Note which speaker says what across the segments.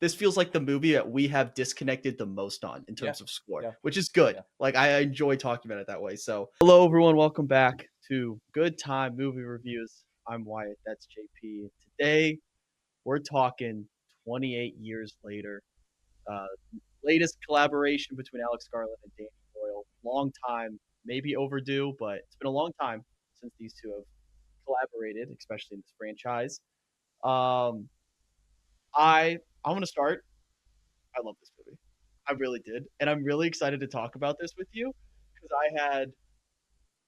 Speaker 1: this feels like the movie that we have disconnected the most on in
Speaker 2: Yeah,
Speaker 1: terms of score,
Speaker 2: yeah,
Speaker 1: which is good.
Speaker 2: yeah.
Speaker 1: Like I enjoy talking about it that way. So, hello everyone, welcome back to Good Time Movie Reviews. I'm Wyatt, that's JP. Today we're talking 28 years later. Uh, latest collaboration between Alex Garland and Danny Boyle. Long time, maybe overdue, but it's been a long time since these two have collaborated, especially in this franchise. Um, I'm gonna start. I love this movie. I really did, and I'm really excited to talk about this with you because I had.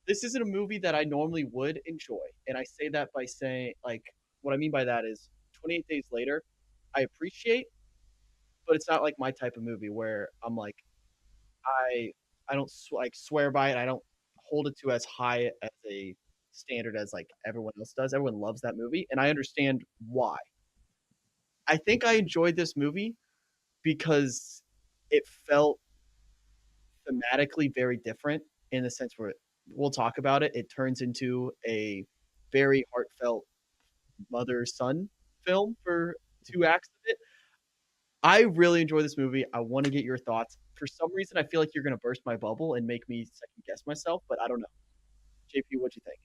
Speaker 1: This isn't a movie that I normally would enjoy, and I say that by saying like what I mean by that is 28 Days Later. I appreciate, but it's not like my type of movie where I'm like I I don't like swear by it. I don't hold it to as high as a standard as like everyone else does. Everyone loves that movie, and I understand why. I think I enjoyed this movie because it felt thematically very different in the sense where we'll talk about it. It turns into a very heartfelt mother son film for two acts of it. I really enjoy this movie. I want to get your thoughts. For some reason, I feel like you're going to burst my bubble and make me second guess myself, but I don't know. JP, what'd you think?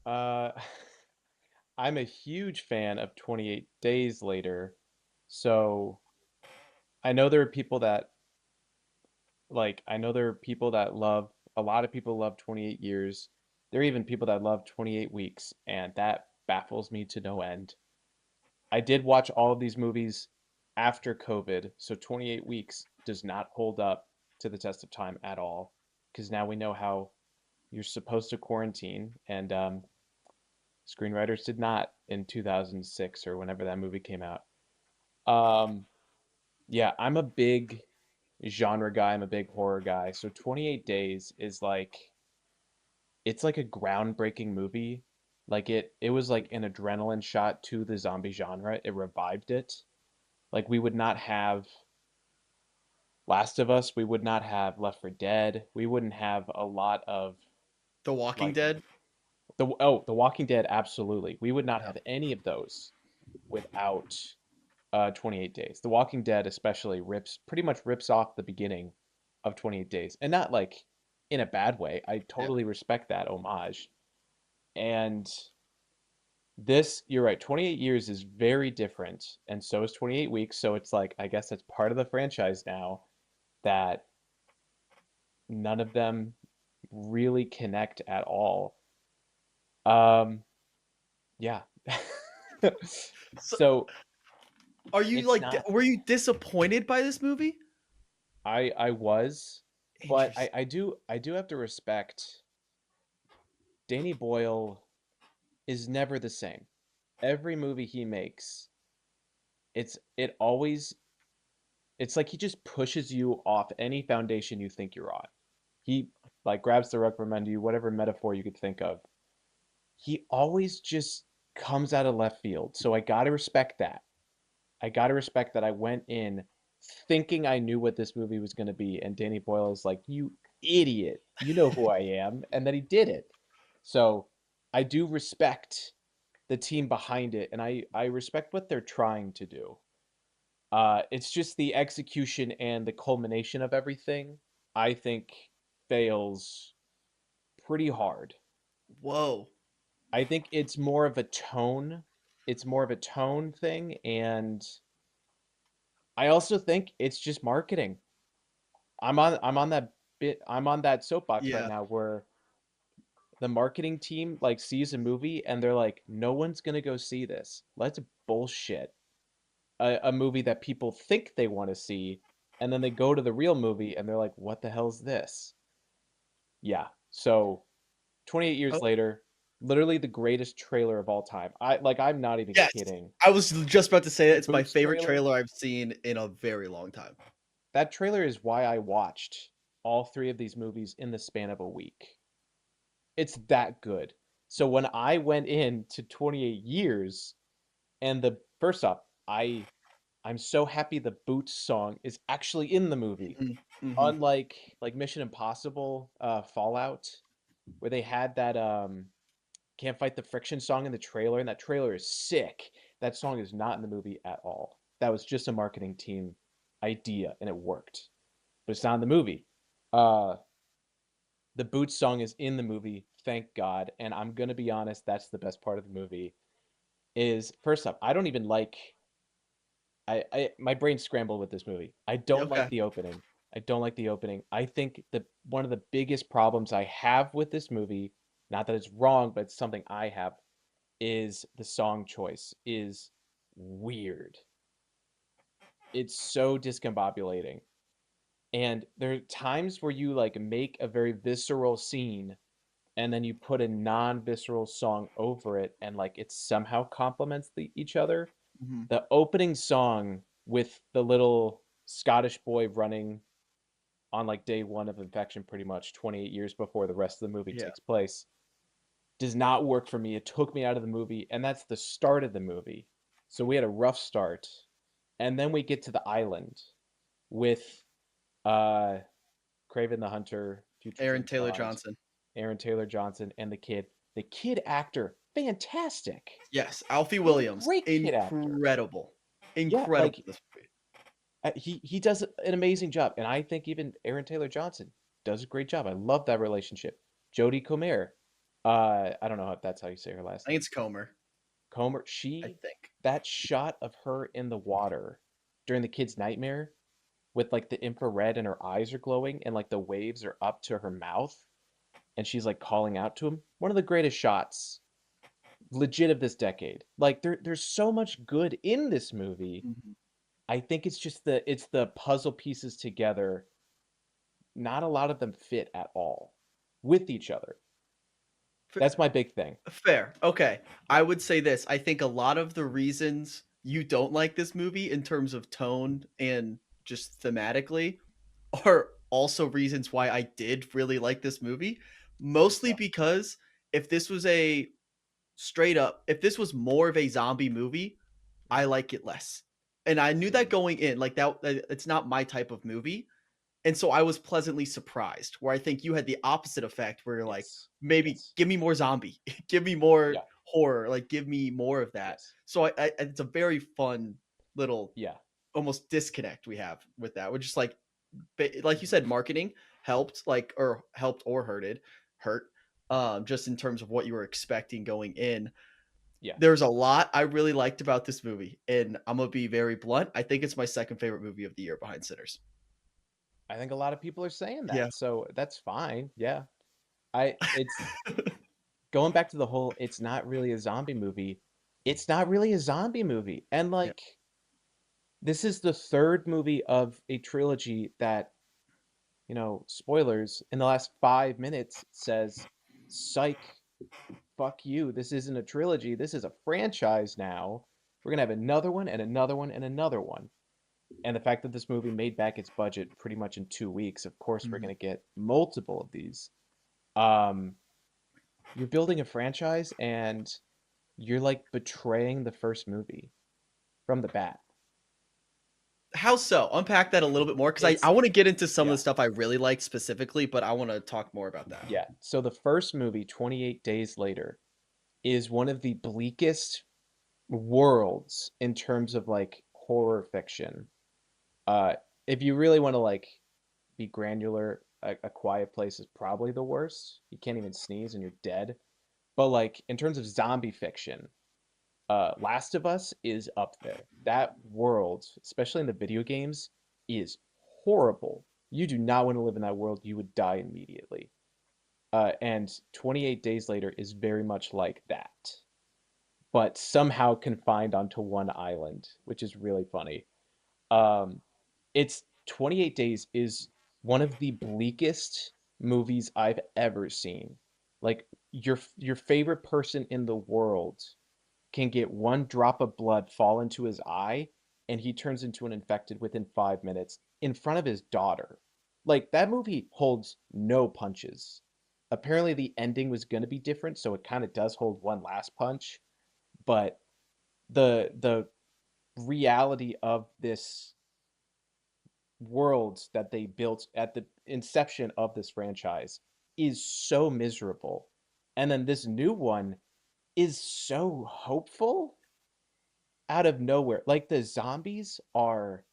Speaker 2: Uh, I'm a huge fan of 28 Days Later, so I know there are people that I know there are people that love, a lot of people love 28 years. There are even people that love 28 weeks, and that baffles me to no end. I did watch all of these movies after COVID, so 28 weeks does not hold up to the test of time at all, because now we know how you're supposed to quarantine, and screenwriters did not in 2006 or whenever that movie came out. Um, yeah, I'm a big genre guy. I'm a big horror guy. So 28 Days is it's like a groundbreaking movie. Like it was like an adrenaline shot to the zombie genre. It revived it. Like we would not have Last of Us, we would not have Left 4 Dead. We wouldn't have a lot of
Speaker 1: The Walking
Speaker 2: like
Speaker 1: Dead?
Speaker 2: The Walking Dead, absolutely. We would not
Speaker 1: Yeah.
Speaker 2: have any of those without 28 Days. The Walking Dead especially rips pretty much rips off the beginning of 28 Days. And not like in a bad way. I
Speaker 1: Yeah.
Speaker 2: totally respect that homage. And this, you're right, 28 years is very different, and so is 28 weeks. So it's like I guess that's part of the franchise now that none of them really connect at all. Um, yeah.
Speaker 1: So,
Speaker 2: So
Speaker 1: are you
Speaker 2: it's
Speaker 1: like,
Speaker 2: not
Speaker 1: were you disappointed by this movie?
Speaker 2: I was, but
Speaker 1: Interesting.
Speaker 2: I do have to respect Danny Boyle is never the same. Every movie he makes, it always it's like he just pushes you off any foundation you think you're on. He like grabs the rug from under you, whatever metaphor you could think of. He always just comes out of left field. So I gotta respect that. I gotta respect that I went in thinking I knew what this movie was gonna be, and Danny Boyle is like, "You idiot, you know who I am," and then he did it. So I do respect the team behind it, and I respect what they're trying to do. It's just the execution and the culmination of everything, I think, fails pretty hard.
Speaker 1: Whoa.
Speaker 2: I think it's more of a tone. It's more of a tone thing, and I also think it's just marketing. I'm on that soapbox right
Speaker 1: Yeah.
Speaker 2: now where the marketing team like sees a movie and they're like, no one's gonna go see this. Let's bullshit a movie that people think they want to see, and then they go to the real movie and they're like, "What the hell's this?" Yeah. So 28 years
Speaker 1: Oh,
Speaker 2: later, literally the greatest trailer of all time. I'm not even
Speaker 1: yes.
Speaker 2: kidding.
Speaker 1: I was just about to say that
Speaker 2: The
Speaker 1: it's my
Speaker 2: Boots
Speaker 1: favorite
Speaker 2: trailer,
Speaker 1: trailer I've seen in a very long time.
Speaker 2: that trailer is why I watched all three of these movies in the span of a week. It's that good. So when I went in to 28 years and the first off, I'm so happy the Boots song is actually in the movie.
Speaker 1: Mhm. Mhm.
Speaker 2: Unlike like Mission Impossible Fallout, where they had that Can't Fight the Friction song in the trailer, and that trailer is sick. That song is not in the movie at all. That was just a marketing team idea, and it worked. But it's not in the movie. Uh, the Boots song is in the movie, thank God. And I'm gonna be honest, that's the best part of the movie. Is first up, I don't even like. I my brain scrambled with this movie. I don't like
Speaker 1: Okay.
Speaker 2: the opening. I don't like the opening. I think the one of the biggest problems I have with this movie, not that it's wrong, but it's something I have, is the song choice is weird. It's so discombobulating. And there are times where you like make a very visceral scene and then you put a non-visceral song over it and like it somehow complements each other.
Speaker 1: Hmm.
Speaker 2: The opening song with the little Scottish boy running on like day one of infection, pretty much 28 years before the rest of the movie
Speaker 1: Yeah.
Speaker 2: takes place, does not work for me. It took me out of the movie, and that's the start of the movie. So we had a rough start, and then we get to the island with uh Craven the Hunter, future
Speaker 1: Aaron
Speaker 2: James
Speaker 1: Taylor
Speaker 2: Bond,
Speaker 1: Johnson.
Speaker 2: Aaron Taylor Johnson, and the kid. The kid actor, fantastic.
Speaker 1: Yes, Alfie
Speaker 2: He's a
Speaker 1: Williams,
Speaker 2: great kid actor.
Speaker 1: incredible,
Speaker 2: Yeah,
Speaker 1: incredible
Speaker 2: like
Speaker 1: in this movie.
Speaker 2: he does an amazing job, and I think even Aaron Taylor Johnson does a great job. I love that relationship. Jodie Comer, I don't know if that's how you say her last
Speaker 1: I think
Speaker 2: name.
Speaker 1: it's Comer.
Speaker 2: Comer,
Speaker 1: I
Speaker 2: she
Speaker 1: think.
Speaker 2: that shot of her in the water during the kid's nightmare with like the infrared and her eyes are glowing and like the waves are up to her mouth and she's like calling out to him. One of the greatest shots legit of this decade. Like there's so much good in this movie.
Speaker 1: Mhm.
Speaker 2: I think it's the puzzle pieces together. Not a lot of them fit at all with each other. That's my big thing.
Speaker 1: Fair. Okay. I would say this. I think a lot of the reasons you don't like this movie in terms of tone and just thematically are also reasons why I did really like this movie. Mostly
Speaker 2: Yeah.
Speaker 1: because if this was a straight up, if this was more of a zombie movie, I
Speaker 2: Mhm.
Speaker 1: like it less. And I knew that
Speaker 2: Mm.
Speaker 1: going in, like that it's not my type of movie. And so I was pleasantly surprised, where I think you had the opposite effect where you're like,
Speaker 2: Yes.
Speaker 1: maybe
Speaker 2: Yes.
Speaker 1: give me more zombie, give me more
Speaker 2: Yeah.
Speaker 1: horror, like give me more of that.
Speaker 2: Yes.
Speaker 1: So it's a very fun little
Speaker 2: Yeah.
Speaker 1: almost disconnect we have with that. We're just like you
Speaker 2: Mhm.
Speaker 1: said, marketing helped, like or helped or hurt, just in terms of what you were expecting going in.
Speaker 2: Yeah.
Speaker 1: There's a lot I really liked about this movie, and I'm gonna be very blunt. I think it's my second favorite movie of the year behind Sinners.
Speaker 2: I think a lot of people are saying
Speaker 1: Yeah.
Speaker 2: that. So that's fine. Yeah. It's going back to the whole it's not really a zombie movie. It's not really a zombie movie. And
Speaker 1: Yeah.
Speaker 2: like this is the third movie of a trilogy that, spoilers, in the last 5 minutes says, psych, fuck you. This isn't a trilogy. This is a franchise now. We're going to have another one and another one and another one. And the fact that this movie made back its budget pretty much in 2 weeks, of course, we're
Speaker 1: Mhm.
Speaker 2: going to get multiple of these. Um, you're building a franchise and you're like betraying the first movie from the bat.
Speaker 1: How so? Unpack that a little bit more because I
Speaker 2: It's,
Speaker 1: want to get into some of the
Speaker 2: yeah,
Speaker 1: stuff I really like specifically, but I want to talk more about that.
Speaker 2: yeah. So the first movie, 28 Days Later, is one of the bleakest worlds in terms of like horror fiction. Uh, if you really want to like be granular, a Quiet Place is probably the worst. You can't even sneeze and you're dead. But like in terms of zombie fiction, Last of Us is up there. That world, especially in the video games, is horrible. You do not want to live in that world. You would die immediately. And 28 Days Later is very much like that, but somehow confined onto one island, which is really funny. Um, it's 28 Days is one of the bleakest movies I've ever seen. Like your favorite person in the world can get one drop of blood fall into his eye and he turns into an infected within 5 minutes in front of his daughter. Like that movie holds no punches. Apparently the ending was going to be different, so it kind of does hold one last punch, but the reality of this world that they built at the inception of this franchise is so miserable. And then this new one is so hopeful out of nowhere. Like the zombies are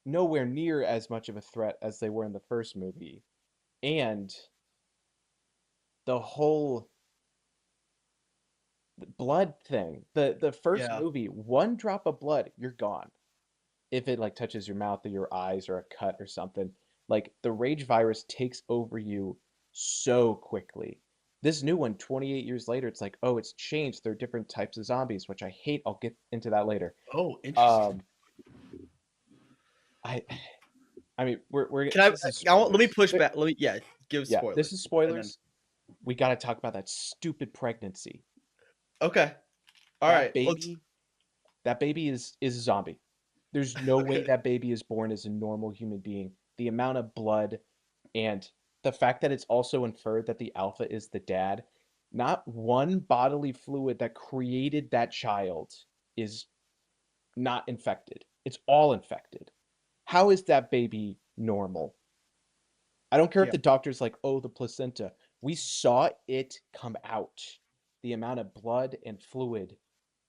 Speaker 2: nowhere near as much of a threat as they were in the first movie. And the whole blood thing, the first
Speaker 1: Yeah.
Speaker 2: movie, one drop of blood, you're gone. If it like touches your mouth or your eyes or a cut or something, like the rage virus takes over you so quickly. This new one, 28 years later, it's like, oh, it's changed. There are different types of zombies, which I hate. I'll get into that later.
Speaker 1: Oh, interesting.
Speaker 2: Um, I I mean, we're
Speaker 1: Can I?
Speaker 2: this is
Speaker 1: Let me
Speaker 2: spoilers.
Speaker 1: push
Speaker 2: But
Speaker 1: back. Let me yeah, give
Speaker 2: yeah, this
Speaker 1: spoilers,
Speaker 2: is
Speaker 1: and then
Speaker 2: spoilers. We got to talk about that stupid pregnancy.
Speaker 1: okay. All
Speaker 2: That
Speaker 1: right. Let's.
Speaker 2: baby, that baby is a zombie. There's no way
Speaker 1: Okay.
Speaker 2: that baby is born as a normal human being. The amount of blood and the fact that it's also inferred that the alpha is the dad, not one bodily fluid that created that child is not infected. It's all infected. How is that baby normal? I don't care if
Speaker 1: Yeah.
Speaker 2: the doctor's like, oh, the placenta. We saw it come out. The amount of blood and fluid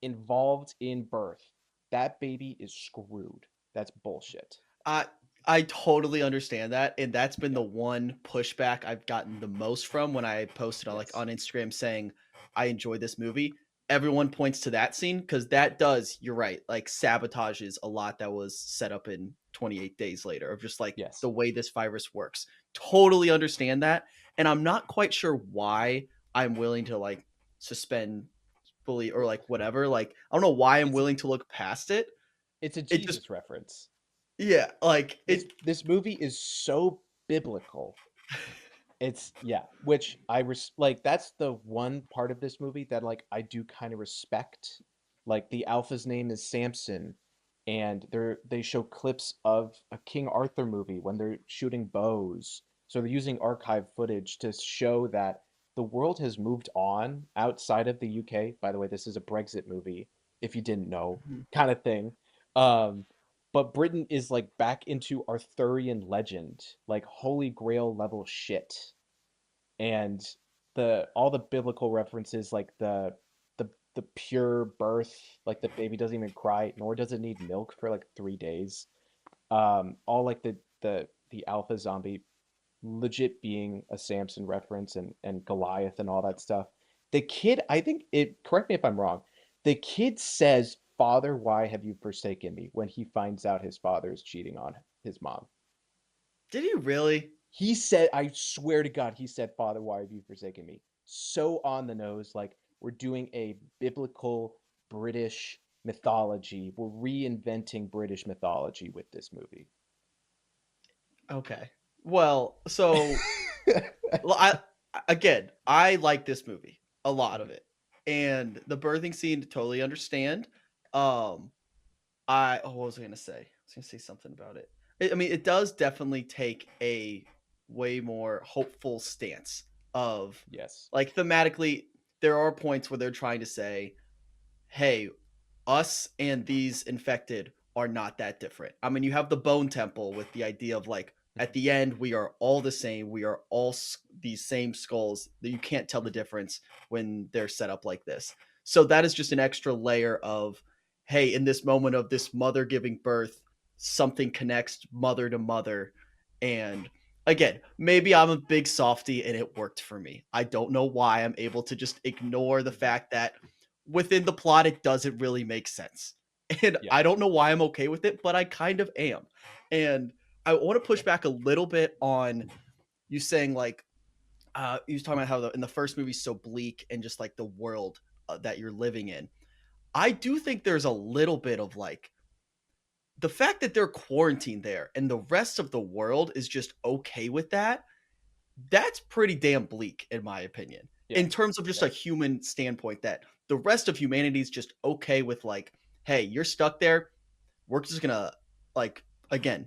Speaker 2: involved in birth. That baby is screwed. That's bullshit.
Speaker 1: I I totally understand that, and that's been
Speaker 2: Yeah.
Speaker 1: the one pushback I've gotten the most from when I posted on
Speaker 2: Yes.
Speaker 1: on Instagram saying I enjoyed this movie. Everyone points to that scene because that does, you're right, like sabotages a lot that was set up in 28 days later of just like
Speaker 2: Yes.
Speaker 1: the way this virus works. Totally understand that, and I'm not quite sure why I'm willing to like suspend fully or like whatever. Like I don't know why I'm
Speaker 2: It's a
Speaker 1: willing to look past it.
Speaker 2: it's a
Speaker 1: It just
Speaker 2: Jesus reference.
Speaker 1: yeah, like
Speaker 2: This movie is so biblical. It's yeah, which like that's the one part of this movie that like I do kind of respect. Like the alpha's name is Samson, and they show clips of a King Arthur movie when they're shooting bows. So they're using archive footage to show that the world has moved on outside of the UK. By the way, this is a Brexit movie, if you didn't know,
Speaker 1: Mhm.
Speaker 2: kind of thing. Um, but Britain is like back into Arthurian legend, like Holy Grail level shit. And the all the biblical references, like the pure birth, like the baby doesn't even cry, nor does it need milk for like 3 days. All like the alpha zombie legit being a Samson reference and Goliath and all that stuff. The kid, I think it. Correct me if I'm wrong. The kid says, "Father, why have you forsaken me?" When he finds out his father is cheating on his mom.
Speaker 1: Did he really?
Speaker 2: He said, I swear to God, he said, "Father, why have you forsaken me?" So on the nose, like we're doing a biblical British mythology. We're reinventing British mythology with this movie.
Speaker 1: Okay. Well, so I again, I like this movie, a lot of
Speaker 2: Mhm.
Speaker 1: it. And the birthing scene, totally understand. Um I oh, what was I gonna say? I was gonna say something about it. I mean, it does definitely take a way more hopeful stance of
Speaker 2: Yes.
Speaker 1: like thematically, there are points where they're trying to say, hey, us and these infected are not that different. I mean, you have the Bone Temple with the idea of like at
Speaker 2: Mhm.
Speaker 1: the end we are all the same. We are all these same skulls that you can't tell the
Speaker 2: Mhm.
Speaker 1: difference when they're set up like this. So that is just an extra layer of hey, in this moment of this mother giving birth, something connects mother to mother and again, maybe I'm a big softy and it worked for me. I don't know why I'm able to just ignore the
Speaker 2: Mhm.
Speaker 1: fact that within the plot, it doesn't really make sense. And
Speaker 2: Yeah.
Speaker 1: I don't know why I'm okay with it, but I kind of am. And I want to push
Speaker 2: Yeah.
Speaker 1: back a little bit on you saying like you was talking about how in the first movie so bleak and just like the world that you're living in. I do think there's a little bit of like the fact that they're quarantined there and the rest of the world is just okay with that. That's pretty damn bleak, in my opinion,
Speaker 2: Yeah.
Speaker 1: in terms of just
Speaker 2: Yeah.
Speaker 1: a human standpoint. That the rest of humanity is just okay with, like, hey, you're stuck there. We're just gonna, like, again,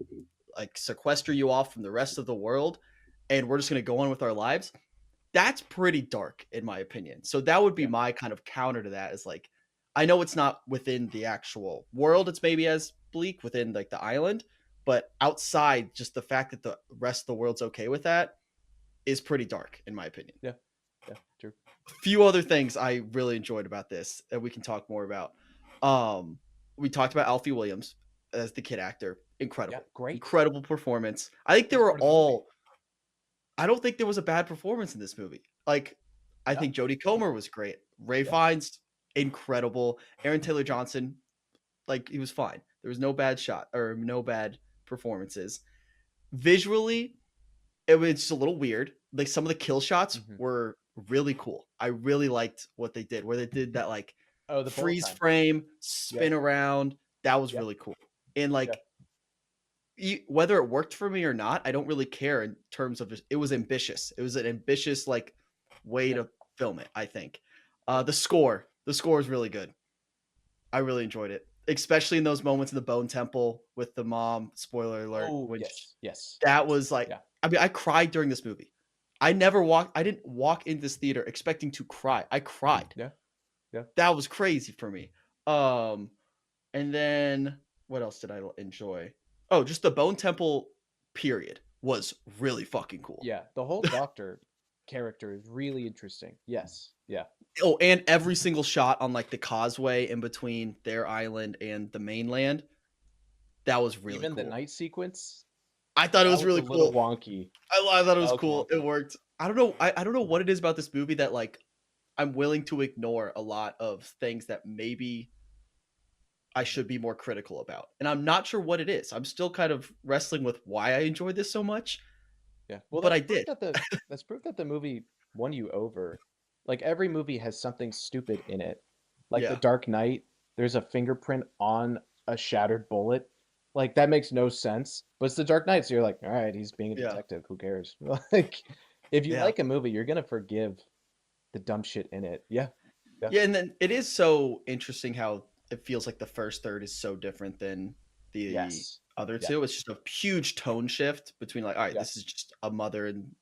Speaker 1: like sequester you off from the rest of the world, and we're just gonna go on with our lives. That's pretty dark, in my opinion. So that would be
Speaker 2: Yeah.
Speaker 1: my kind of counter to that is like, I know it's not within the actual world, it's maybe as bleak within like the island, but outside, just the fact that the rest of the world's okay with that is pretty dark in my opinion.
Speaker 2: Yeah. Yeah. True.
Speaker 1: few other things I really enjoyed about this that we can talk more about. Um, we talked about Alfie Williams as the kid actor.
Speaker 2: Yeah,
Speaker 1: Incredible,
Speaker 2: great.
Speaker 1: incredible performance. I think they
Speaker 2: Best
Speaker 1: were
Speaker 2: part of the movie.
Speaker 1: all. I don't think there was a bad performance in this movie. Like, I
Speaker 2: Yeah,
Speaker 1: think Jodie Comer was great. Ray
Speaker 2: yeah.
Speaker 1: Fiennes, incredible. Aaron Taylor Johnson, like he was fine. There was no bad shot or no bad performances. Visually, it was just a little weird. Like some of the kill shots
Speaker 2: Hmm.
Speaker 1: were really cool. I really liked what they did, where they did that like
Speaker 2: Oh, the bullet
Speaker 1: freeze
Speaker 2: time.
Speaker 1: frame,
Speaker 2: Yeah,
Speaker 1: spin around. That was
Speaker 2: yeah,
Speaker 1: really cool. And
Speaker 2: yeah,
Speaker 1: like whether it worked for me or not, I don't really care in terms of it was ambitious. It was an ambitious like way
Speaker 2: yeah,
Speaker 1: to film it, I think.
Speaker 2: yeah.
Speaker 1: The score is really good. I really enjoyed it, especially in those moments in the Bone Temple with the mom. Spoiler alert,
Speaker 2: Oh,
Speaker 1: which
Speaker 2: yes, yes,
Speaker 1: that
Speaker 2: yes.
Speaker 1: was like,
Speaker 2: Yeah,
Speaker 1: I mean, I cried during this movie. I didn't walk into this theater expecting to cry. I cried.
Speaker 2: yeah, yeah.
Speaker 1: That was crazy for me. Um, and then what else did I enjoy? Oh, just the Bone Temple period was really fucking cool.
Speaker 2: Yeah, the whole doctor character is really interesting. Yes. Yeah.
Speaker 1: Oh, and every single shot on like the causeway in between their island and the mainland, that was really
Speaker 2: Even the
Speaker 1: cool.
Speaker 2: night sequence,
Speaker 1: I thought it
Speaker 2: that
Speaker 1: was
Speaker 2: was a
Speaker 1: really
Speaker 2: little
Speaker 1: cool.
Speaker 2: wonky.
Speaker 1: I thought it
Speaker 2: That
Speaker 1: was
Speaker 2: was
Speaker 1: cool. It
Speaker 2: wonky.
Speaker 1: worked. I don't know. I don't know what it is about this movie that like I'm willing to ignore a lot of things that maybe I
Speaker 2: Mhm.
Speaker 1: should be more critical about. And I'm not sure what it is. I'm still kind of wrestling with why I enjoyed this so much,
Speaker 2: Yeah. Well,
Speaker 1: but I did.
Speaker 2: that's proof that the movie won you over. Like every movie has something stupid in it. Like The
Speaker 1: Yeah.
Speaker 2: Dark Knight, there's a fingerprint on a shattered bullet. Like that makes no sense. But it's The Dark Knight, so you're like, all right, he's being a
Speaker 1: Yeah.
Speaker 2: detective. Who cares? Like, if you
Speaker 1: Yeah.
Speaker 2: like a movie, you're gonna forgive the dumb shit in it. Yeah. Yeah.
Speaker 1: Yeah, and then it is so interesting how it feels like the first third is so different than the
Speaker 2: Yes.
Speaker 1: other
Speaker 2: Yeah.
Speaker 1: two. It's just a huge tone shift between like, all right,
Speaker 2: Yeah.
Speaker 1: this is just a mother and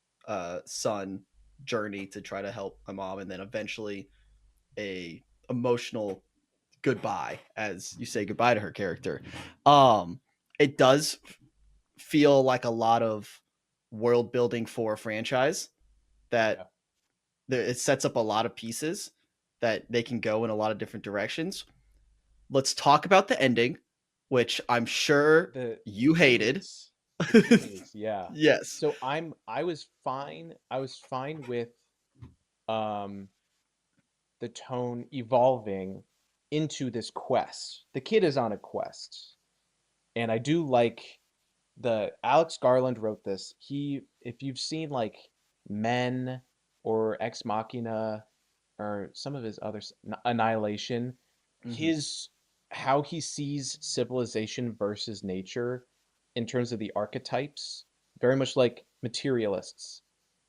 Speaker 1: son journey to try to help my mom, and then eventually a emotional goodbye as you say goodbye to her character. It does feel like a lot of world building for a franchise that
Speaker 2: Yeah.
Speaker 1: it sets up a lot of pieces that they can go in a lot of different directions. Let's talk about the ending, which I'm sure
Speaker 2: The
Speaker 1: you hated.
Speaker 2: Jimmies. The Jimmies, yeah.
Speaker 1: Yes.
Speaker 2: So I was fine with um the tone evolving into this quest. The kid is on a quest. And I do like the Alex Garland wrote this. He if you've seen like Men or Ex Machina or some of his other Annihilation,
Speaker 1: Hmm.
Speaker 2: his how he sees civilization versus nature in terms of the archetypes, very much like materialists.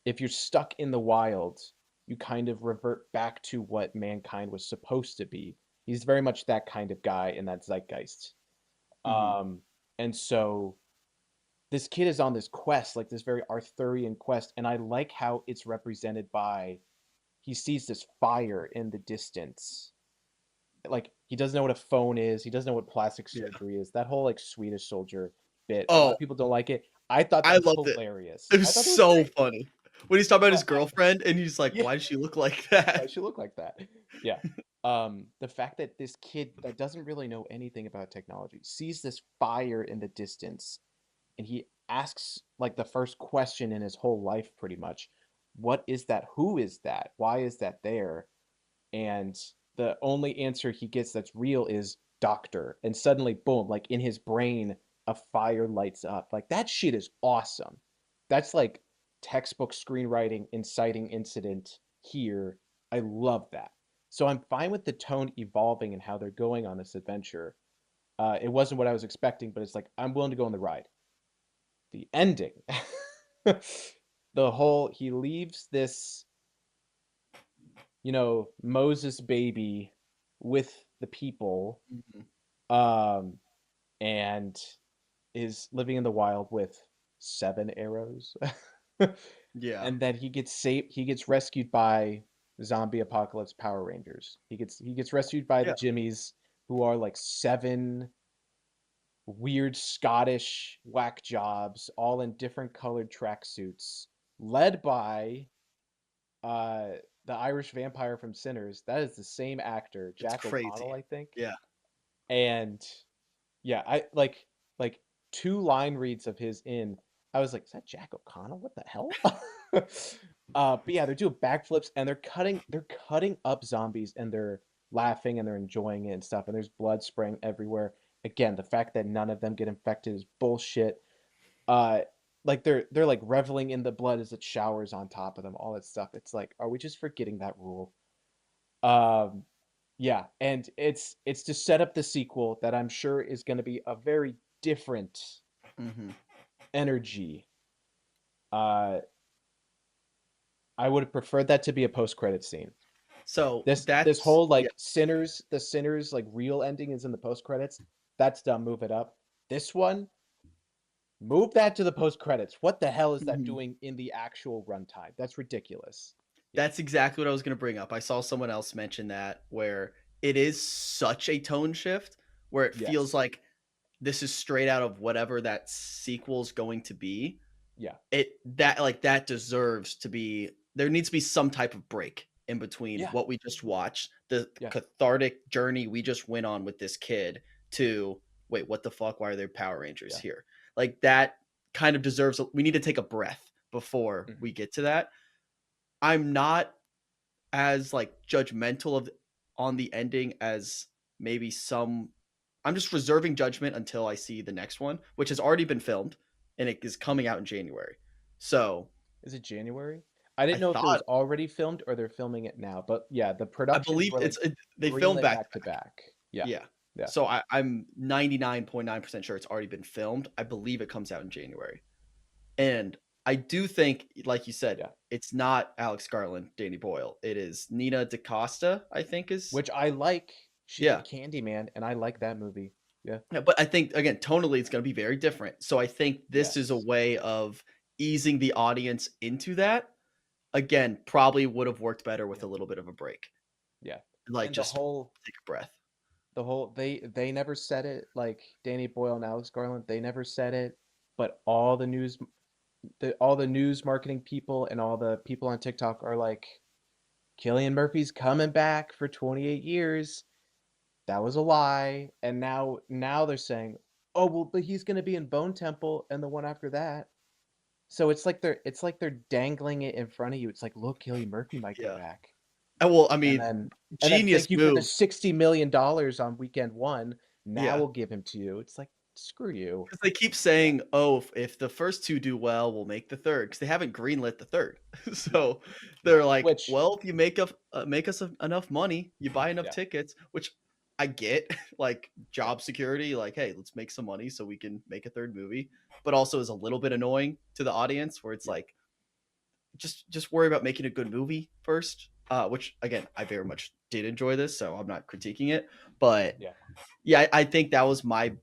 Speaker 2: If you're stuck in the wild, you kind of revert back to what mankind was supposed to be. He's very much that kind of guy in that zeitgeist.
Speaker 1: Hmm.
Speaker 2: Um, and so this kid is on this quest, like this very Arthurian quest, and I like how it's represented by he sees this fire in the distance. Like he doesn't know what a phone is, he doesn't know what plastic
Speaker 1: Yeah.
Speaker 2: surgery is. That whole like Swedish soldier bit. A lot
Speaker 1: Oh,
Speaker 2: of people don't like it. I thought that
Speaker 1: I
Speaker 2: was
Speaker 1: loved it.
Speaker 2: hilarious.
Speaker 1: It
Speaker 2: I
Speaker 1: was
Speaker 2: thought it was
Speaker 1: so
Speaker 2: great.
Speaker 1: funny when he's talking about his
Speaker 2: But
Speaker 1: girlfriend, and he's like,
Speaker 2: yeah,
Speaker 1: "Why does she look like
Speaker 2: why
Speaker 1: that?"
Speaker 2: she look like that? Yeah. The fact that this kid that doesn't really know anything about technology sees this fire in the distance and he asks like the first question in his whole life pretty much, what is that? Who is that? Why is that there? And the only answer he gets that's real is doctor. And suddenly boom, like in his brain a fire lights up. Like that shit is awesome. That's like textbook screenwriting inciting incident here. I love that. So I'm fine with the tone evolving and how they're going on this adventure. It wasn't what I was expecting, but it's like I'm willing to go on the ride. The ending, the whole he leaves this, Moses baby with the people,
Speaker 1: Mhm.
Speaker 2: um, and is living in the wild with 7 arrows.
Speaker 1: Yeah.
Speaker 2: And then he gets rescued by zombie apocalypse Power Rangers. He gets rescued by the
Speaker 1: Yeah.
Speaker 2: Jimmies, who are like 7 weird Scottish whack jobs, all in different colored tracksuits, led by uh the Irish vampire from Sinners, that is the same actor,
Speaker 1: It's
Speaker 2: Jack
Speaker 1: crazy.
Speaker 2: O'Connell, I think.
Speaker 1: Yeah.
Speaker 2: And yeah, I like two line reads of his in. I was like, is that Jack O'Connell? What the hell? But yeah, they're doing backflips and they're cutting up zombies and they're laughing and they're enjoying it and stuff. And there's blood spraying everywhere. Again, the fact that none of them get infected is bullshit. Uh, like they're like reveling in the blood as it showers on top of them. All that stuff. It's like, are we just forgetting that rule? Um, yeah, and it's to set up the sequel that I'm sure is going to be a very different
Speaker 1: Hmm.
Speaker 2: energy. Uh, I would have preferred that to be a post-credit scene.
Speaker 1: So
Speaker 2: This
Speaker 1: that's
Speaker 2: whole
Speaker 1: yeah.
Speaker 2: like the Sinners like real ending is in the post-credits. That's dumb. Move it up. This one, move that to the post-credits. What the hell is that
Speaker 1: Mhm.
Speaker 2: doing in the actual runtime? That's ridiculous. Yeah.
Speaker 1: That's exactly what I was going to bring up. I saw someone else mention that where it is such a tone shift where it feels
Speaker 2: Yes.
Speaker 1: like this is straight out of whatever that sequel's going to be.
Speaker 2: Yeah.
Speaker 1: That deserves to be, there needs to be some type of break in between
Speaker 2: Yeah.
Speaker 1: what we just watched, the
Speaker 2: Yeah.
Speaker 1: cathartic journey we just went on with this kid, to wait, what the fuck, why are there Power Rangers
Speaker 2: Yeah.
Speaker 1: here? Like that kind of deserves, we need to take a breath before
Speaker 2: Mhm.
Speaker 1: we get to that. I'm not as like judgmental of on the ending as maybe some. I'm just reserving judgment until I see the next one, which has already been filmed and it is coming out in January. So
Speaker 2: Is it January? I
Speaker 1: I
Speaker 2: didn't know if it
Speaker 1: thought,
Speaker 2: was already filmed or they're filming it now. But yeah, the
Speaker 1: I
Speaker 2: productions
Speaker 1: believe
Speaker 2: were like
Speaker 1: they filmed
Speaker 2: greenlit
Speaker 1: back to
Speaker 2: back to
Speaker 1: back.
Speaker 2: back. Yeah.
Speaker 1: Yeah.
Speaker 2: Yeah.
Speaker 1: So I'm 99.9% sure it's already been filmed. I believe it comes out in January. And I do think, like you said,
Speaker 2: Yeah.
Speaker 1: it's not Alex Garland, Danny Boyle. It is Nina DaCosta, I think is.
Speaker 2: Which I like. She
Speaker 1: Yeah.
Speaker 2: did Candyman and I like that movie. Yeah.
Speaker 1: Yeah, but I think again, tonally, it's going to be very different. So I think this is a
Speaker 2: Yes.
Speaker 1: way of easing the audience into that. Again, probably would have worked better with
Speaker 2: Yeah.
Speaker 1: a little bit of a break,
Speaker 2: Yeah.
Speaker 1: like
Speaker 2: And the
Speaker 1: just
Speaker 2: whole
Speaker 1: take a breath.
Speaker 2: the whole they never said it, like Danny Boyle and Alex Garland, they never said it, but all the news marketing people and all the people on TikTok are like, Killian Murphy's coming back for 28 years. That was a lie. And now they're saying, oh well, but he's gonna be in Bone Temple and the one after that. So it's like they're dangling it in front of you. It's like, look, Killian Murphy might come
Speaker 1: Yeah.
Speaker 2: back.
Speaker 1: Well, I
Speaker 2: And
Speaker 1: mean,
Speaker 2: then
Speaker 1: genius
Speaker 2: thank you for the
Speaker 1: move.
Speaker 2: $60 million on weekend one. Now
Speaker 1: Yeah.
Speaker 2: we'll give him to you. It's like, screw you.
Speaker 1: Because they keep
Speaker 2: Yeah.
Speaker 1: saying, "Oh, if the first two do well, we'll make the third." Because they haven't greenlit the third,
Speaker 2: No.
Speaker 1: so
Speaker 2: No.
Speaker 1: they're like,
Speaker 2: Which
Speaker 1: "Well, if you make us enough money, you buy enough
Speaker 2: yeah.
Speaker 1: tickets." Which I get, like job security. Like, hey, let's make some money so we can make a third movie. But also is a little bit annoying to the audience, where it's
Speaker 2: Yeah.
Speaker 1: like, just worry about making a good movie first. Which again, I very much did enjoy this, so I'm not critiquing it. But
Speaker 2: Yeah.
Speaker 1: yeah, I think that was my,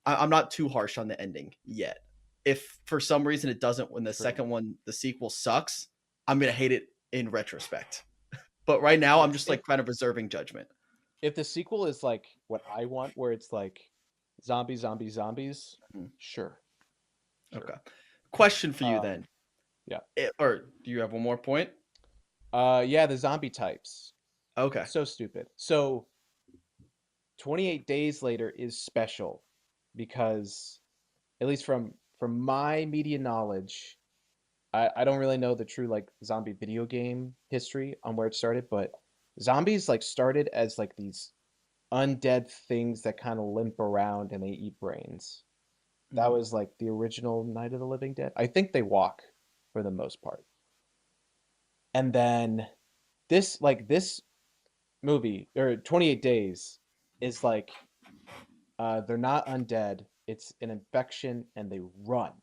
Speaker 1: I'm not too harsh on the ending yet. If for some reason it doesn't, when the
Speaker 2: True.
Speaker 1: second one, the sequel sucks, I'm gonna hate it in retrospect. But right now, I'm
Speaker 2: If
Speaker 1: just
Speaker 2: if
Speaker 1: like kind of reserving judgment.
Speaker 2: if the sequel is like what I want, where it's like zombies, zombies, zombies,
Speaker 1: Mhm.
Speaker 2: sure.
Speaker 1: Okay.
Speaker 2: Sure.
Speaker 1: Question for you
Speaker 2: Um,
Speaker 1: then,
Speaker 2: yeah.
Speaker 1: Or do you have one more point?
Speaker 2: Yeah, the zombie types.
Speaker 1: Okay.
Speaker 2: So stupid. So 28 days later is special because at least from my media knowledge, I don't really know the true like zombie video game history on where it started, but zombies like started as like these undead things that kind of limp around and they eat brains. That
Speaker 1: Mhm.
Speaker 2: was like the original Night of the Living Dead. I think they walk for the most part. And then this movie or 28 days is like they're not undead. It's an infection and they run.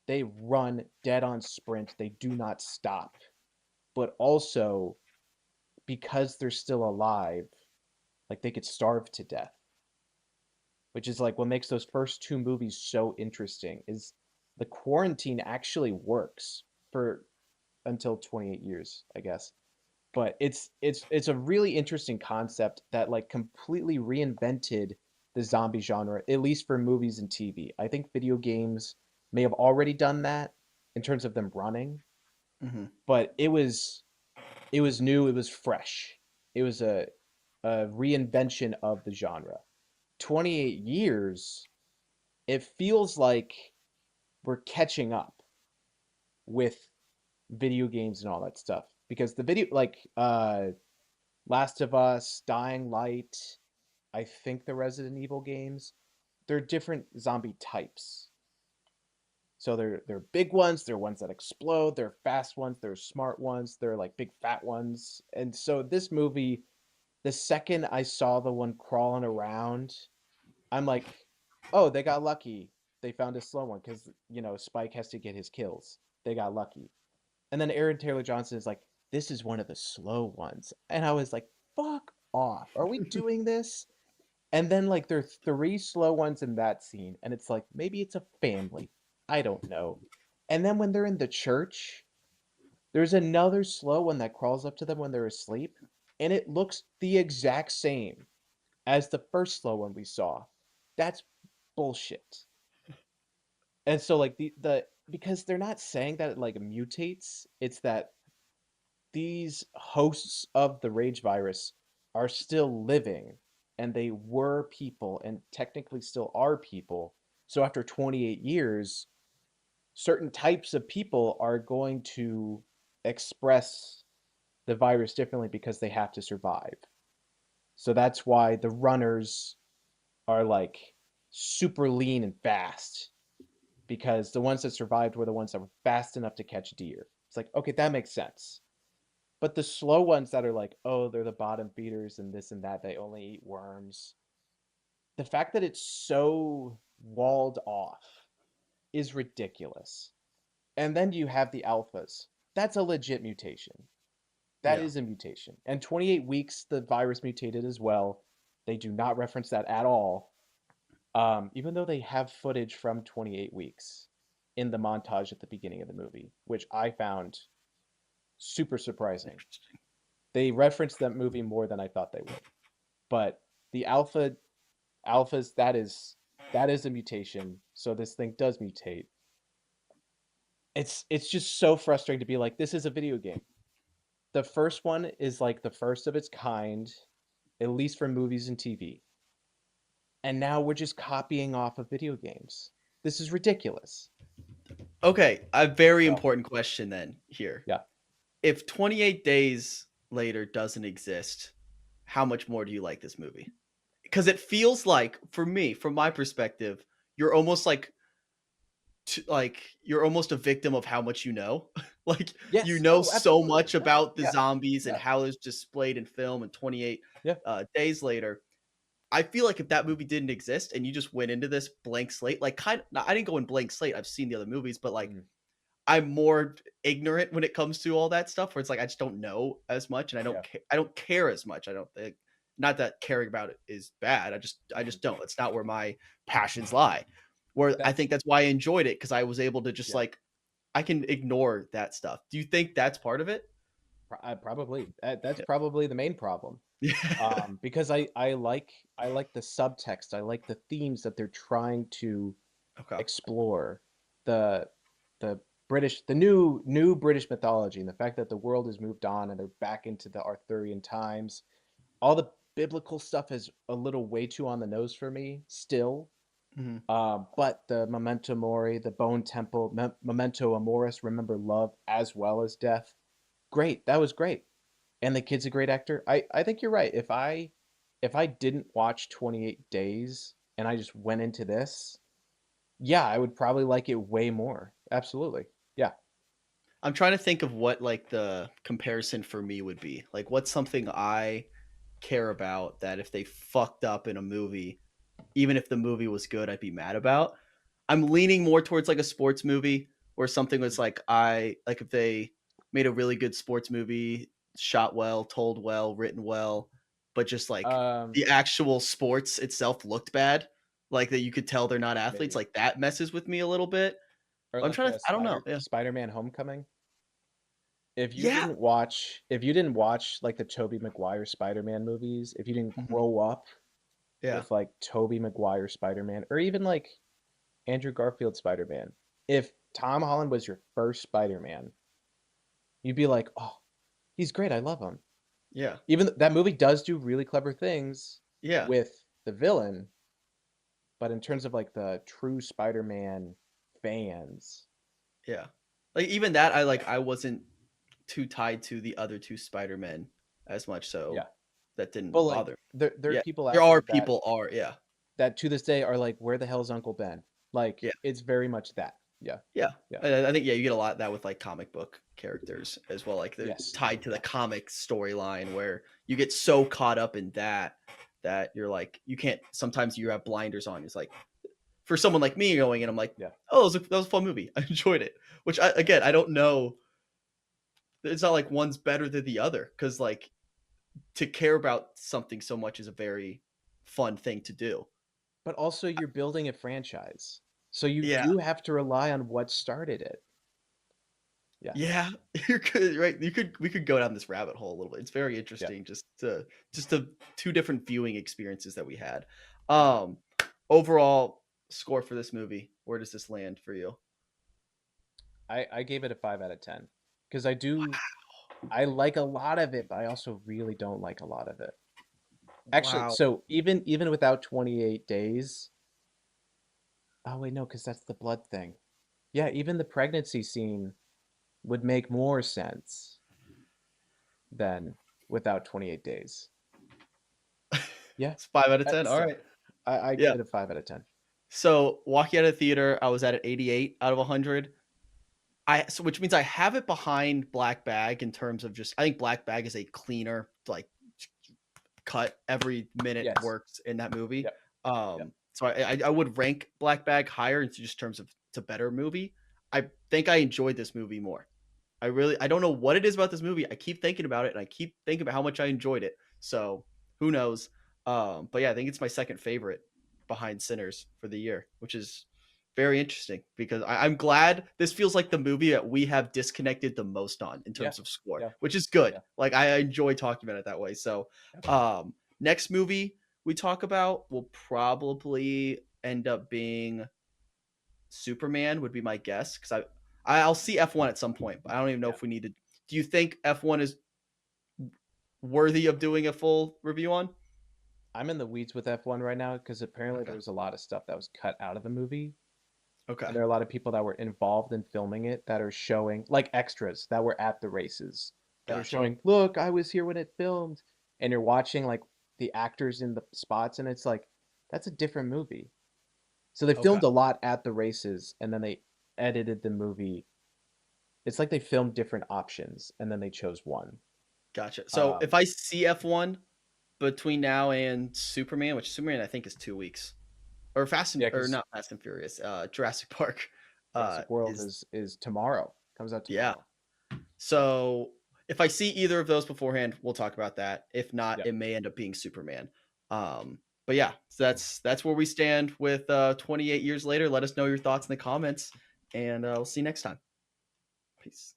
Speaker 2: They run dead on sprint. They do not stop. But also because they're still alive, like they could starve to death, which is like what makes those first two movies so interesting is the quarantine actually works for until 28 years, I guess. But it's a really interesting concept that like completely reinvented the zombie genre, at least for movies and TV. I think video games may have already done that in terms of them running,
Speaker 1: Mhm.
Speaker 2: but it was It was new, it was fresh. It was a reinvention of the genre. 28 years, it feels like we're catching up with video games and all that stuff because the video like Last of Us, Dying Light, I think the Resident Evil games, they're different zombie types. So they're big ones, they're ones that explode, they're fast ones, they're smart ones, they're like big fat ones. And so this movie, the second I saw the one crawling around, I'm like, "Oh, they got lucky. They found a slow one because, Spike has to get his kills. They got lucky." And then Aaron Taylor Johnson is like, "This is one of the slow ones." And I was like, "Fuck off. Are we doing this?" And then like there are three slow ones in that scene, and it's like maybe it's a family. I don't know. And then when they're in the church, there's another slow one that crawls up to them when they're asleep, and it looks the exact same as the first slow one we saw. That's bullshit. And so like the because they're not saying that it like mutates, it's that these hosts of the rage virus are still living and they were people and technically still are people. So after 28 years, certain types of people are going to express the virus differently because they have to survive. So that's why the runners are like super lean and fast because the ones that survived were the ones that were fast enough to catch deer. It's like, okay, that makes sense. But the slow ones that are like, oh, they're the bottom feeders and this and that, they only eat worms. The fact that it's so walled off is ridiculous. And then you have the alphas. That's a legit mutation. That
Speaker 1: Yeah.
Speaker 2: is a mutation. And 28 weeks, the virus mutated as well. They do not reference that at all, even though they have footage from 28 weeks in the montage at the beginning of the movie, which I found super surprising.
Speaker 1: Interesting.
Speaker 2: They referenced that movie more than I thought they would. But the alphas, that is a mutation. So this thing does mutate. It's just so frustrating to be like, this is a video game. The first one is like the first of its kind, at least for movies and TV. And now we're just copying off of video games. This is ridiculous.
Speaker 1: Okay, a very
Speaker 2: So,
Speaker 1: important question then here.
Speaker 2: yeah.
Speaker 1: If 28 Days Later doesn't exist, how much more do you like this movie? Because it feels like, for me, from my perspective, you're almost like you're almost a victim of how much you know. Like you
Speaker 2: Yes.
Speaker 1: know
Speaker 2: Oh,
Speaker 1: so
Speaker 2: absolutely.
Speaker 1: much
Speaker 2: No.
Speaker 1: about the
Speaker 2: Yeah.
Speaker 1: zombies and
Speaker 2: Yeah.
Speaker 1: how it's displayed in film and 28
Speaker 2: Yeah.
Speaker 1: days later. I feel like if that movie didn't exist and you just went into this blank slate, like I didn't go in blank slate. I've seen the other movies, but like
Speaker 2: Mm,
Speaker 1: I'm more ignorant when it comes to all that stuff. Where it's like I just don't know as much, and
Speaker 2: yeah.
Speaker 1: I don't care as much. I don't think. Not that caring about it is bad. I
Speaker 2: Mm.
Speaker 1: just don't. It's not where my passions lie. Where I
Speaker 2: That's
Speaker 1: think that's why I enjoyed it because I was able to just
Speaker 2: yeah.
Speaker 1: like I can ignore that stuff. Do you think that's part of it?
Speaker 2: Probably. That's
Speaker 1: Yeah.
Speaker 2: probably the main problem.
Speaker 1: Yeah.
Speaker 2: Because I like the subtext. I like the themes that they're trying to
Speaker 1: Okay.
Speaker 2: explore. The the the new British mythology and the fact that the world has moved on and they're back into the Arthurian times. All the biblical stuff is a little way too on the nose for me still.
Speaker 1: Mhm.
Speaker 2: But the Memento Mori, the Bone Temple, Memento Amoris, remember love as well as death. Great, that was great. And the kid's a great actor. I think you're right. If I didn't watch 28 Days and I just went into this, yeah, I would probably like it way more. Absolutely. Yeah.
Speaker 1: I'm trying to think of what like the comparison for me would be. Like what's something I care about that if they fucked up in a movie, even if the movie was good, I'd be mad about. I'm leaning more towards like a sports movie or something that's like I like if they made a really good sports movie, shot well, told well, written well, but just like
Speaker 2: Um,
Speaker 1: the actual sports itself looked bad, like that you could tell they're not athletes,
Speaker 2: maybe.
Speaker 1: like that messes with me a little bit.
Speaker 2: Or
Speaker 1: But I'm
Speaker 2: like
Speaker 1: trying to
Speaker 2: a
Speaker 1: I don't know. Yeah.
Speaker 2: Spider-Man Homecoming.
Speaker 1: Yeah.
Speaker 2: If you didn't watch like the Tobey Maguire Spider-Man movies, if you didn't
Speaker 1: Mhm.
Speaker 2: grow up
Speaker 1: Yeah.
Speaker 2: with like Tobey Maguire Spider-Man or even like Andrew Garfield Spider-Man, if Tom Holland was your first Spider-Man, you'd be like, "Oh, He's great. I love him.
Speaker 1: Yeah.
Speaker 2: That movie does do really clever things
Speaker 1: Yeah.
Speaker 2: with the villain, but in terms of like the true Spider-Man fans,
Speaker 1: Yeah. Like even that I wasn't too tied to the other two Spider-Men as much,
Speaker 2: yeah.
Speaker 1: so that
Speaker 2: But
Speaker 1: didn't
Speaker 2: like
Speaker 1: bother me.
Speaker 2: there are
Speaker 1: Yeah.
Speaker 2: people
Speaker 1: There
Speaker 2: out
Speaker 1: are
Speaker 2: there
Speaker 1: people are, yeah.
Speaker 2: that to this day are like, where the hell's Uncle Ben? Like
Speaker 1: Yeah.
Speaker 2: it's very much that. Yeah.
Speaker 1: Yeah.
Speaker 2: Yeah.
Speaker 1: I think, yeah, you get a lot of that with like comic book characters as well. Like they're
Speaker 2: Yes.
Speaker 1: tied to the comic storyline where you get so caught up in that you're like you can't sometimes you have blinders on. It's like for someone like me going in, I'm like,
Speaker 2: Yeah.
Speaker 1: oh, that was a fun movie. I enjoyed it. Which again, I don't know. It's not like one's better than the other because like to care about something so much is a very fun thing to do.
Speaker 2: But also you're building a franchise. So you
Speaker 1: Yeah,
Speaker 2: do have to rely on what started it. Yeah.
Speaker 1: yeah, you're good, right? We could go down this rabbit hole a little bit. It's very
Speaker 2: Yeah.
Speaker 1: interesting, just the two different viewing experiences that we had. Um, overall score for this movie, where does this land for you?
Speaker 2: I gave it a 5 out of 10 because I like a lot of it, but I also really don't like a lot of it. Actually,
Speaker 1: Wow.
Speaker 2: so even without 28 days, oh wait, no, because that's the blood thing. Yeah, even the pregnancy scene would make more sense than without 28 days. Yeah,
Speaker 1: It's 5 out of 10. All
Speaker 2: still,
Speaker 1: right.
Speaker 2: I
Speaker 1: Yeah.
Speaker 2: give it a 5 out of 10.
Speaker 1: So walking out of theater, I was at an 88 out of 100. Which means I have it behind Black Bag in terms of just I think Black Bag is a cleaner like cut every minute
Speaker 2: Yes.
Speaker 1: works in that movie.
Speaker 2: Yep. Yep.
Speaker 1: So I would rank Black Bag higher in just terms of it's a better movie. I think I enjoyed this movie more. I don't know what it is about this movie. I keep thinking about it and I keep thinking about how much I enjoyed it. So who knows? But yeah, I think it's my second favorite behind Sinners for the year, which is very interesting because I'm glad this feels like the movie that we have disconnected the most on in
Speaker 2: Yeah.
Speaker 1: terms of score,
Speaker 2: Yeah.
Speaker 1: which is good.
Speaker 2: Yeah.
Speaker 1: Like I enjoy talking about it that way. So
Speaker 2: Yep.
Speaker 1: next movie we talk about will probably end up being Superman would be my guess because I'll see F1 at some point, but I don't even know
Speaker 2: Yeah.
Speaker 1: if we need to. Do you think F1 is worthy of doing a full review on?
Speaker 2: I'm in the weeds with F1 right now because apparently there
Speaker 1: Okay.
Speaker 2: was a lot of stuff that was cut out of the movie.
Speaker 1: Okay.
Speaker 2: And there are a lot of people that were involved in filming it that are showing, like extras that were at the races, that are
Speaker 1: Gotcha.
Speaker 2: showing, look, I was here when it filmed. And you're watching like the actors in the spots, and it's like, that's a different movie. So they
Speaker 1: Okay.
Speaker 2: filmed a lot at the races, and then they edited the movie. It's like they filmed different options, and then they chose one.
Speaker 1: Gotcha. So if
Speaker 2: Um,
Speaker 1: I see F1 between now and Superman, which Superman I think is 2 weeks, or
Speaker 2: yeah,
Speaker 1: or
Speaker 2: because
Speaker 1: not Fast and Furious, Jurassic Park,
Speaker 2: Jurassic World
Speaker 1: is
Speaker 2: is tomorrow. Comes out
Speaker 1: yeah.
Speaker 2: tomorrow.
Speaker 1: So if I see either of those beforehand, we'll talk about that. If not,
Speaker 2: Yep.
Speaker 1: it may end up being Superman. But yeah, so that's where we stand with 28 years later. Let us know your thoughts in the comments, and we'll see you next time. Peace.